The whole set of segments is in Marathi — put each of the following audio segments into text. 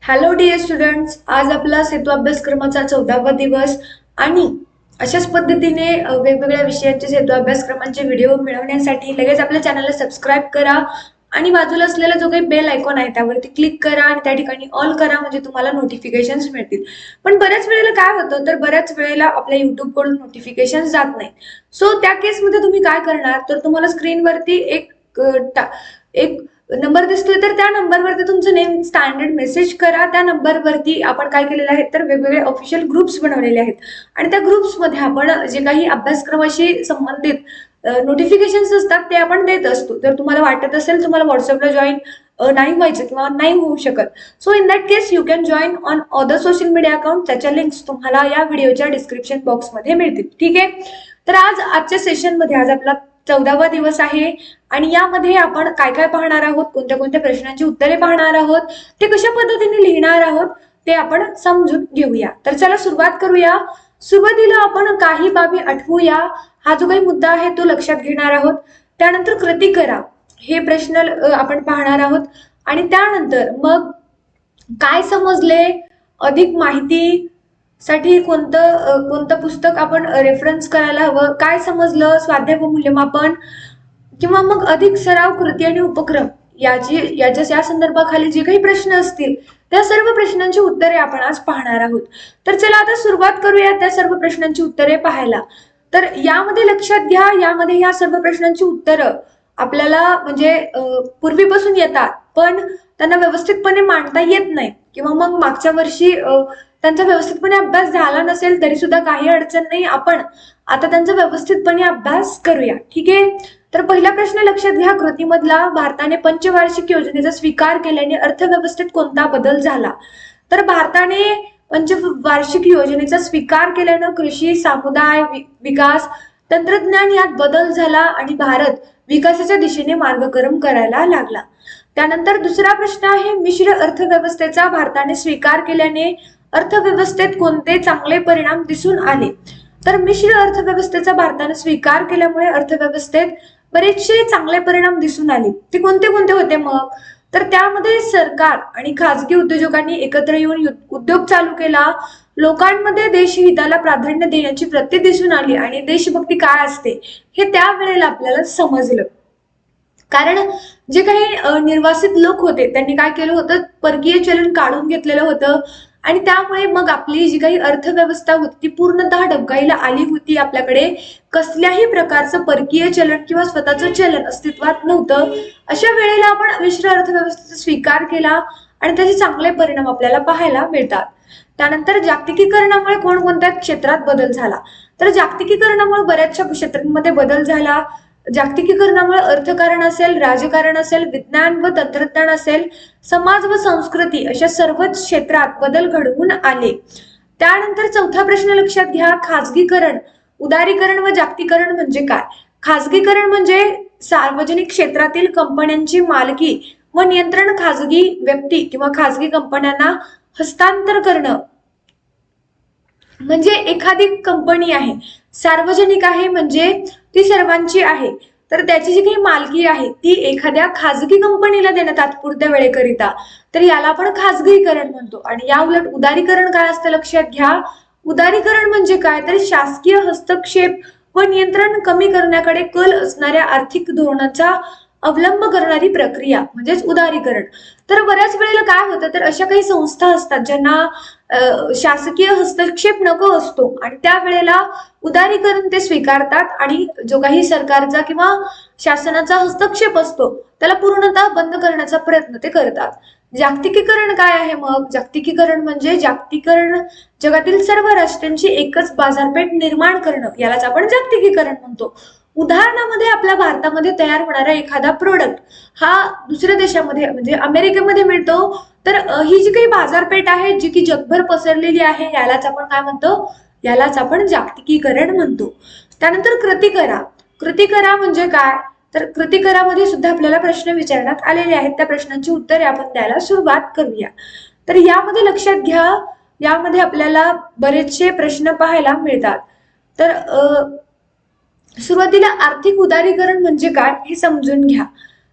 हॅलो डिअर स्टुडंट्स, आज आपला सेतू अभ्यासक्रमाचा 14वा दिवस आणि अशाच पद्धतीने वेगवेगळ्या विषयांचे सेतू अभ्यासक्रमांचे व्हिडिओ मिळवण्यासाठी लगेच आपल्या चॅनलला सबस्क्राईब करा आणि बाजूला असलेला जो काही बेल आयकॉन आहे त्यावरती क्लिक करा आणि त्या ठिकाणी ऑल करा, म्हणजे तुम्हाला नोटिफिकेशन्स मिळतील. पण बऱ्याच वेळेला काय होतं, तर बऱ्याच वेळेला आपल्या YouTube कडून नोटिफिकेशन जात नाही. सो त्या केसमध्ये तुम्ही काय करणार, तर तुम्हाला स्क्रीनवरती एक नंबर दिसतोय, तर त्या नंबरवरती तुमचं नेम स्टँडर्ड मेसेज करा. त्या नंबरवरती आपण काय केलेलं आहे, तर वेगवेगळे ऑफिशियल ग्रुप्स बनवलेले आहेत आणि त्या ग्रुप्समध्ये आपण जे काही अभ्यासक्रमाशी संबंधित नोटिफिकेशन्स असतात ते आपण देत असतो. तर तुम्हाला वाटत असेल तुम्हाला व्हॉट्सअपला जॉईन नाही व्हायचं किंवा नाही होऊ शकत, so in that case you can join on other social media account. त्याच्या लिंक्स तुम्हाला या व्हिडिओच्या डिस्क्रिप्शन बॉक्समध्ये मिळतील. ठीक आहे. तर आजच्या सेशनमध्ये आज आपला 14वा दिवस आहे आणि यामध्ये आपण काय काय पाहणार आहोत, कोणत्या कोणत्या प्रश्नांची उत्तरे पाहणार आहोत, ते कशा पद्धतीने लिहिणार आहोत ते आपण समजून घेऊया. तर चला सुरुवात करूया. सुरुवातीला आपण काही बाबी आठवूया. हा जो काही मुद्दा आहे तो लक्षात घेणार आहोत. त्यानंतर कृती करा हे प्रश्न आपण पाहणार आहोत आणि त्यानंतर मग काय समजले, अधिक माहिती साठी कोणतं पुस्तक आपण रेफरन्स करायला हवं, काय समजलं, स्वाध्याय व मूल्यमापन किंवा मग अधिक सराव, कृती आणि उपक्रम या संदर्भाखाली जे काही प्रश्न असतील त्या सर्व प्रश्नांची उत्तरे आपण आज पाहणार आहोत. तर चला आता सुरुवात करूया त्या सर्व प्रश्नांची उत्तरे पाहायला. तर यामध्ये लक्षात घ्या, यामध्ये ह्या सर्व प्रश्नांची उत्तरं आपल्याला म्हणजे पूर्वीपासून येतात, पण त्यांना व्यवस्थितपणे मांडता येत नाही किंवा मग मागच्या वर्षी त्यांचा व्यवस्थितपणे अभ्यास झाला नसेल तरी सुद्धा काही अडचण नाही, आपण आता त्यांचा व्यवस्थितपणे अभ्यास करूया. ठीक आहे. तर पहिला प्रश्न लक्षात घ्या, कृतीमधला. भारताने पंचवार्षिक योजनेचा स्वीकार केल्याने अर्थव्यवस्थेत कोणता बदल झाला? तर भारताने पंचवार्षिक योजनेचा स्वीकार केल्यानं कृषी, समुदाय विकास, तंत्रज्ञान यात बदल झाला आणि भारत विकासाच्या दिशेने मार्गक्रमण करायला लागला. त्यानंतर दुसरा प्रश्न आहे, मिश्र अर्थव्यवस्थेचा भारताने स्वीकार केल्याने अर्थव्यवस्थेत कोणते चांगले परिणाम दिसून आले? तर मिश्र अर्थव्यवस्थेचा भारताने स्वीकार केल्यामुळे अर्थव्यवस्थेत बरेचसे चांगले परिणाम दिसून आले. ते कोणते कोणते होते मग? तर त्यामध्ये सरकार आणि खाजगी उद्योजकांनी एकत्र येऊन उद्योग चालू केला, लोकांमध्ये देशहिताला प्राधान्य देण्याची वृत्ती दिसून आली आणि देशभक्ती काय असते हे त्यावेळेला आपल्याला समजलं. कारण जे काही निर्वासित लोक होते त्यांनी काय केलं होतं, परकीय चलन काढून घेतलेलं होतं आणि त्यामुळे मग आपली जी काही अर्थव्यवस्था होती ती पूर्णतः डबघाईला आली होती. आपल्याकडे कसल्याही प्रकारचं परकीय चलन किंवा स्वतःचं चलन अस्तित्वात नव्हतं. अशा वेळेला आपण मिश्र अर्थव्यवस्थेचा स्वीकार केला आणि त्याचे चांगले परिणाम आपल्याला पाहायला मिळतात. त्यानंतर जागतिकीकरणामुळे कोणकोणत्या क्षेत्रात बदल झाला? तर जागतिकीकरणामुळे बऱ्याचशा क्षेत्रांमध्ये बदल झाला. जागतिकीकरणामुळे अर्थकारण असेल, राजकारण असेल, विज्ञान व तंत्रज्ञान असेल, समाज व संस्कृती अशा सर्वच क्षेत्रात बदल घडवून आले. त्यानंतर चौथा प्रश्न लक्षात घ्या, खाजगीकरण, उदारीकरण व जागतिकीकरण म्हणजे काय? खाजगीकरण म्हणजे सार्वजनिक क्षेत्रातील कंपन्यांची मालकी व नियंत्रण खाजगी व्यक्ती किंवा खाजगी कंपन्यांना हस्तांतर करणं. म्हणजे एखादी कंपनी आहे, सार्वजनिक आहे म्हणजे ती सर्वांची आहे, तर त्याची जी काही मालकी आहे ती एखाद्या खाजगी कंपनीला देण्यात तात्पुरत्या वेळेकरिता, तर याला आपण खाजगीकरण म्हणतो. आणि या उलट उदारीकरण काय असतं लक्षात घ्या. उदारीकरण म्हणजे काय, तर शासकीय हस्तक्षेप व नियंत्रण कमी करण्याकडे कल असणाऱ्या आर्थिक धोरणाचा अवलंब करणारी प्रक्रिया म्हणजेच उदारीकरण. तर बऱ्याच वेळेला काय होतं, तर अशा काही संस्था असतात ज्यांना शासकीय हस्तक्षेप नको असतो आणि त्यावेळेला उदारीकरण ते स्वीकारतात आणि जो काही सरकारचा किंवा शासनाचा हस्तक्षेप असतो त्याला पूर्णतः बंद करण्याचा प्रयत्न ते करतात. जागतिकीकरण काय आहे मग? जागतिकीकरण म्हणजे जागतिकीकरण जगातील सर्व राष्ट्रांची एकच बाजारपेठ निर्माण करणं, यालाच आपण जागतिकीकरण म्हणतो. उदाहरणामध्ये आपल्या भारतामध्ये तयार होणारा एखादा प्रोडक्ट हा दुसऱ्या देशामध्ये म्हणजे अमेरिकेमध्ये मिळतो, तर ही जी काही बाजारपेठ आहे जी की जगभर पसरलेली आहे यालाच आपण काय म्हणतो? यालाच आपण जागतिकीकरण म्हणतो. त्यानंतर कृती करा. कृती करा म्हणजे काय, तर कृती करामध्ये सुद्धा आपल्याला प्रश्न विचारण्यात आलेले आहेत. त्या प्रश्नांची उत्तरे आपण द्यायला सुरुवात करूया. तर यामध्ये लक्षात घ्या, यामध्ये आपल्याला बरेचसे प्रश्न पाहायला मिळतात. तर सुरुवातीला आर्थिक उदारीकरण म्हणजे काय हे समजून घ्या.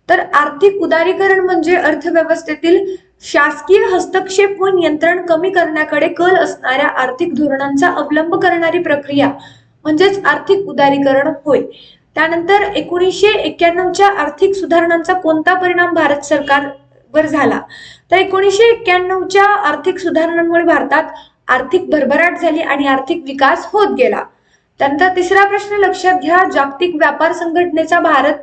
तर आर्थिक उदारीकरण म्हणजे अर्थव्यवस्थेतील शासकीय हस्तक्षेप व नियंत्रण कमी करण्याकडे कल असणाऱ्या आर्थिक धोरणांचा अवलंब करणारी प्रक्रिया म्हणजेच आर्थिक उदारीकरण होय. त्यानंतर 1991च्या आर्थिक सुधारणांचा कोणता परिणाम भारत सरकारवर झाला? तर 1991च्या आर्थिक सुधारणांमुळे भारतात आर्थिक भरभराट झाली आणि आर्थिक विकास होत गेला. त्यानंतर तिसरा प्रश्न लक्षात घ्या, जागतिक व्यापार संघटनेचा भारत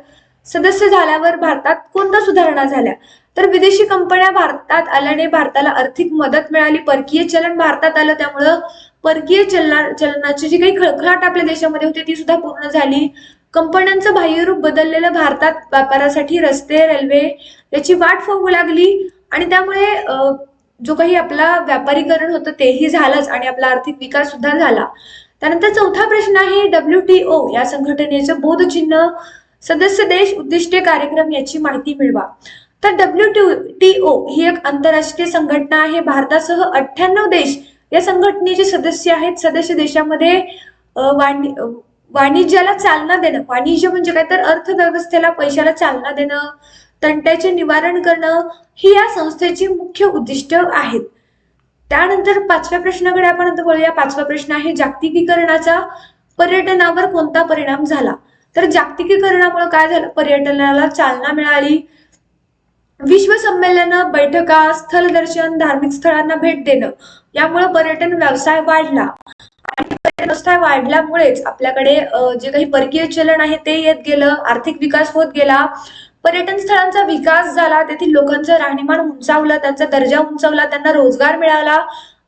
सदस्य झाल्यावर भारतात कोणत्या सुधारणा झाल्या? तर विदेशी कंपन्या भारतात आल्याने भारताला आर्थिक मदत मिळाली, परकीय चलन भारतात आलं त्यामुळं परकीय चलनाची जी काही खळखळाट आपल्या देशामध्ये होती ती सुद्धा पूर्ण झाली. कंपन्यांचं बाह्यरूप बदललेलं, भारतात व्यापारासाठी रस्ते, रेल्वे याची वाट पाहू लागली आणि त्यामुळे जो काही आपला व्यापारीकरण होतं तेही झालंच आणि आपला आर्थिक विकास सुद्धा झाला. त्यानंतर चौथा प्रश्न आहे, WTO या संघटनेचं बोधचिन्ह, सदस्य देश, उद्दिष्टे, कार्यक्रम याची माहिती मिळवा. तर WTO ही एक आंतरराष्ट्रीय संघटना आहे. भारतासह 98 देश या संघटनेचे सदस्य आहेत. सदस्य देशामध्ये वाणिज्याला चालना देणं, वाणिज्य म्हणजे काय तर अर्थव्यवस्थेला, पैशाला चालना देणं, तंट्याचे निवारण करणं ही या संस्थेची मुख्य उद्दिष्ट आहेत. त्यानंतर पाचव्या प्रश्नाकडे आपण आता बोलूया. पाचवा प्रश्न आहे, जागतिकीकरणाचा पर्यटनावर कोणता परिणाम झाला? तर जागतिकीकरणामुळे काय झालं? पर्यटनाला चालना मिळाली. विश्व संमेलन, बैठका, स्थल दर्शन, धार्मिक स्थळांना भेट देणं यामुळे पर्यटन व्यवसाय वाढला आणि पर्यटन व्यवसाय वाढल्यामुळेच आपल्याकडे जे काही परकीय चलन आहे ते येत गेलं, आर्थिक विकास होत गेला, पर्यटन स्थळांचा विकास झाला, तेथील लोकांचं राहणीमान उंचावलं, त्यांचा दर्जा उंचावला, त्यांना रोजगार मिळाला.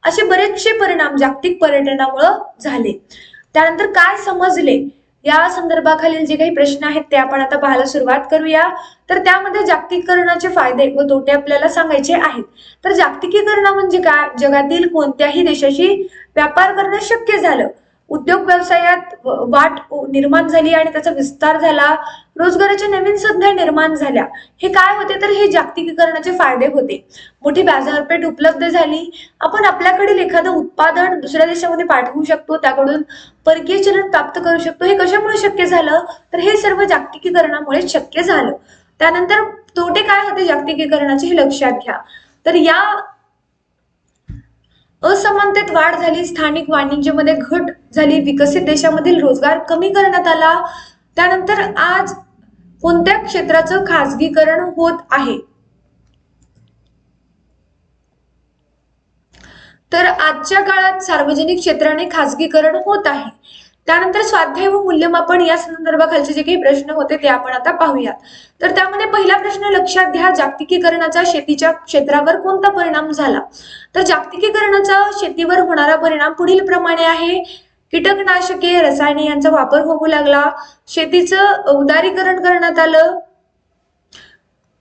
असे बरेचसे परिणाम जागतिक पर्यटनामुळे झाले. त्यानंतर काय समजले या संदर्भाखालील जे काही प्रश्न आहेत ते आपण आता पाहायला सुरुवात करूया. तर त्यामध्ये जागतिकीकरणाचे फायदे व तोटे आपल्याला सांगायचे आहेत. तर जागतिकीकरण म्हणजे काय? जगातील कोणत्याही देशाशी व्यापार करणं शक्य झालं, उद्योग व्यवसायात वाट निर्माण झाली आणि त्याचा विस्तार झाला, रोजगाराच्या नवीन संधी निर्माण झाल्या. हे काय होते? तर हे जागतिकीकरणाचे फायदे होते. मोठी बाजारपेठ उपलब्ध झाली, आपण आपल्याकडील एखादं उत्पादन दुसऱ्या देशामध्ये पाठवू शकतो, त्याकडून परकीय चलन प्राप्त करू शकतो. हे कशामुळे शक्य झालं? तर हे सर्व जागतिकीकरणामुळे शक्य झालं. त्यानंतर तोटे काय होते जागतिकीकरणाचे हे लक्षात घ्या. तर या असमानतेत वाढ झाली, स्थानिक वाणिज्यामध्ये घट झाली, विकसित देशामधील रोजगार कमी करण्यात आला. त्यानंतर आज कोणत्या क्षेत्राचं खासगीकरण होत आहे? तर आजच्या काळात सार्वजनिक क्षेत्राने खासगीकरण होत आहे. त्यानंतर स्वाध्याय व मूल्यमापन या संदर्भाखालचे जे काही प्रश्न होते ते आपण आता पाहूया. तर त्यामध्ये पहिला प्रश्न लक्षात घ्या, जागतिकीकरणाचा शेतीच्या क्षेत्रावर कोणता परिणाम झाला? तर जागतिकीकरणाचा शेतीवर होणारा परिणाम पुढील प्रमाणे आहे. कीटकनाशके, रसायने यांचा वापर होऊ लागला, शेतीचं उदारीकरण करण्यात आलं,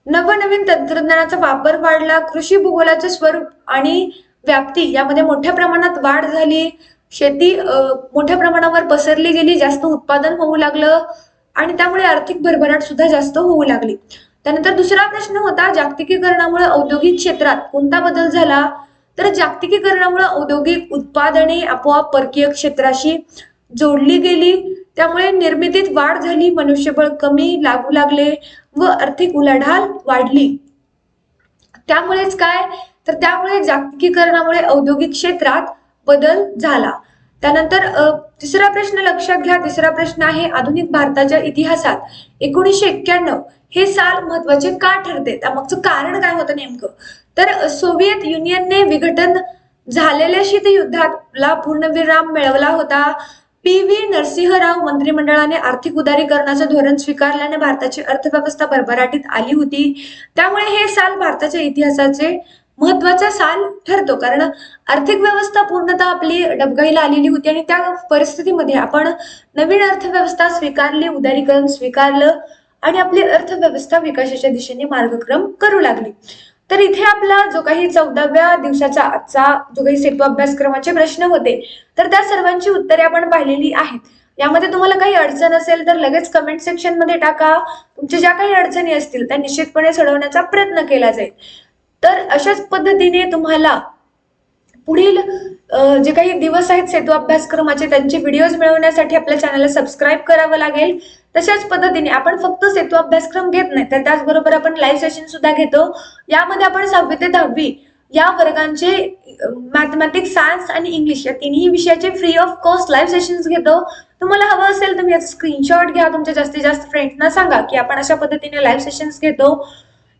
नवनवीन तंत्रज्ञानाचा वापर वाढला, कृषी भूगोलाचे स्वरूप आणि व्याप्ती यामध्ये मोठ्या प्रमाणात वाढ झाली, शेती मोठ्या प्रमाणावर पसरली गेली, जास्त उत्पादन होऊ लागलं आणि त्यामुळे आर्थिक भरभराट सुद्धा जास्त होऊ लागली. त्यानंतर दुसरा प्रश्न होता, जागतिकीकरणामुळे औद्योगिक क्षेत्रात कोणता बदल झाला? तर जागतिकीकरणामुळे औद्योगिक उत्पादने आपोआप परकीय क्षेत्राशी जोडली गेली, त्यामुळे निर्मितीत वाढ झाली, मनुष्यबळ कमी लागू लागले व आर्थिक उलाढाल वाढली. त्यामुळेच काय? तर त्यामुळे जागतिकीकरणामुळे औद्योगिक क्षेत्रात बदल झाला. त्यानंतर तिसरा प्रश्न लक्षात घ्या. तिसरा प्रश्न आहे, आधुनिक भारताच्या इतिहासात 1991 हे साल महत्वाचे का ठरते? त्यामागचं कारण काय होतं नेमकं? तर सोव्हिएत युनियनने विघटन झालेल्या शीतयुद्धाला पूर्णविराम मिळवला होता. PV नरसिंहराव मंत्रिमंडळाने आर्थिक उदारीकरणाचं धोरण स्वीकारल्याने भारताची अर्थव्यवस्था भरभराटीत आली होती. त्यामुळे हे साल भारताच्या इतिहासाचे महत्वाचा साल ठरतो, कारण आर्थिक व्यवस्था पूर्णतः आपली डबघाईला आलेली होती आणि त्या परिस्थितीमध्ये आपण नवीन अर्थव्यवस्था स्वीकारली, उदारीकरण स्वीकारलं आणि आपली अर्थव्यवस्था विकासाच्या दिशेने मार्गक्रम करू लागली. तर इथे आपला जो काही 14व्या दिवसाचा आजचा जो काही सेतू अभ्यासक्रमाचे प्रश्न होते तर त्या सर्वांची उत्तरे आपण पाहिलेली आहेत. यामध्ये तुम्हाला काही अडचण असेल तर लगेच कमेंट सेक्शन मध्ये टाका. तुमच्या ज्या काही अडचणी असतील त्या निश्चितपणे सोडवण्याचा प्रयत्न केला जाईल. तर अशाच पद्धतीने तुम्हाला पुढील जे काही दिवस आहेत सेतू अभ्यासक्रमाचे त्यांचे व्हिडिओज मिळवण्यासाठी आपल्या चॅनलला सबस्क्राईब करावं लागेल. तशाच पद्धतीने आपण फक्त सेतू अभ्यासक्रम घेत नाही, तर त्याचबरोबर आपण लाईव्ह सेशन सुद्धा घेतो. यामध्ये आपण 6वी ते 10वी या वर्गांचे मॅथमॅटिक्स, सायन्स आणि इंग्लिश या तिन्ही विषयाचे free of cost live sessions घेतो. तुम्हाला हवं असेल तुम्ही याचा स्क्रीनशॉट घ्या, तुमच्या जास्तीत जास्त फ्रेंड्सना सांगा की आपण अशा पद्धतीने लाईव्ह सेशन्स घेतो.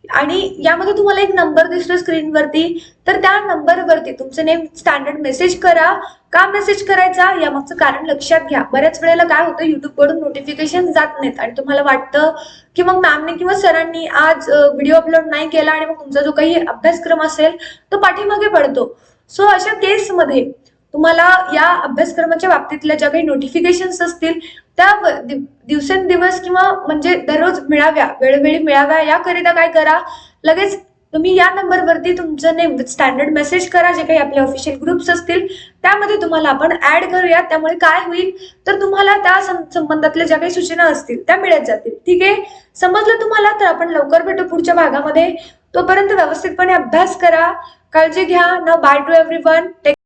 आणि यामध्ये तुम्हाला एक नंबर दिसतो स्क्रीनवरती, तर त्या नंबरवरती तुमचं नेम स्टँडर्ड मेसेज करा. का मेसेज करायचा यामागचं कारण लक्षात घ्या. बऱ्याच वेळेला काय होतं, युट्यूबकडून नोटिफिकेशन जात नाहीत आणि तुम्हाला वाटतं की मग मॅमने किंवा सरांनी आज व्हिडिओ अपलोड नाही केला आणि मग तुमचा जो काही अभ्यासक्रम असेल तो पाठीमागे पडतो. सो अशा केसमध्ये तुम्हाला या अभ्यासक्रमाच्या बाबतीतल्या ज्या काही नोटिफिकेशन्स असतील त्या दिवसेंदिवस किंवा म्हणजे दररोज मिळाव्या, वेळोवेळी मिळाव्या याकरिता काय करा, लगेच तुम्ही या नंबरवरती तुमचं नेम विथ स्टँडर्ड मेसेज करा. जे काही आपले ऑफिशियल ग्रुप्स असतील त्यामध्ये तुम्हाला आपण ऍड करूया. त्यामुळे काय होईल तर तुम्हाला त्या संबंधातल्या ज्या काही सूचना असतील त्या मिळत जातील. ठीक आहे, समजलं तुम्हाला? तर आपण लवकर भेटू पुढच्या भागामध्ये. तोपर्यंत व्यवस्थितपणे अभ्यास करा. काळजी घ्या. Now by two everyone.